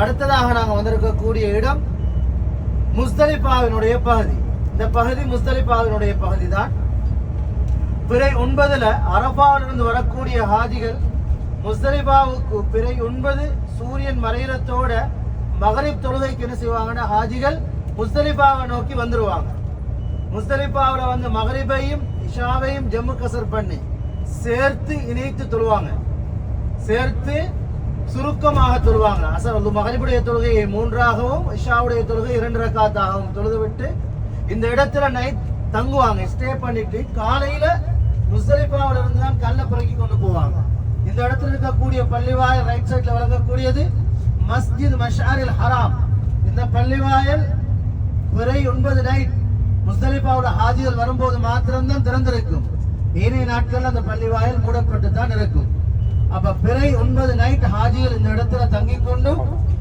அடுத்ததாக நாங்கள் வந்திருக்கக்கூடிய இடம் முஸ்தலிஃபாவினுடைய பகுதி. இந்த பகுதி முஸ்தலிஃபாவினுடைய பகுதி தான். பிறை 9 அரபாவிலிருந்து வரக்கூடிய ஹாஜிகள் முஸ்தலிஃபாவுக்கு பிறை 9 சூரியன் மறையிறத்தோட மகரிப் தொழுகைக்கு என்ன செய்வாங்கன்னா ஹாஜிகள் முஸ்தலிஃபாவை நோக்கி வந்துருவாங்க. முஸ்தலிஃபாவில் வந்து மகரிபையும் இஷாவையும் ஜம்மு கசர் பண்ணி சேர்த்து இணைத்து தொழுவாங்க. சேர்த்து சுருக்கமாக தொழுவாங்க. மகரிபுடைய தொழுகையை 3ஆகவும் இஷாவுடைய தொழுகை 2 ரக்காத்தாகவும் தொழுது விட்டு இந்த இடத்துல நைட் தங்குவாங்க. ஸ்டே பண்ணிட்டு காலையில முஸ்தலிஃபாவில் இருந்து தான் கல்லை பிறக்கி கொண்டு போவாங்க. இந்த இடத்துல இருக்கக்கூடிய பள்ளிவாயல் ரைட் சைட்ல வழங்கக்கூடியது மஸ்ஜித் மஷாரில் ஹராம். இந்த பள்ளிவாயல் பிறை 9 நைட் முஸ்தலிஃபாவோட ஹாஜிகள் வரும்போது மாத்திரம்தான் திறந்திருக்கும். ஏனைய நாட்கள் அந்த பள்ளிவாயல் மூடப்பட்டு தான் இருக்கும். அப்ப பிறை 9 நைட் ஹாஜிகள் இந்த இடத்துல தங்கிக் கொண்டும்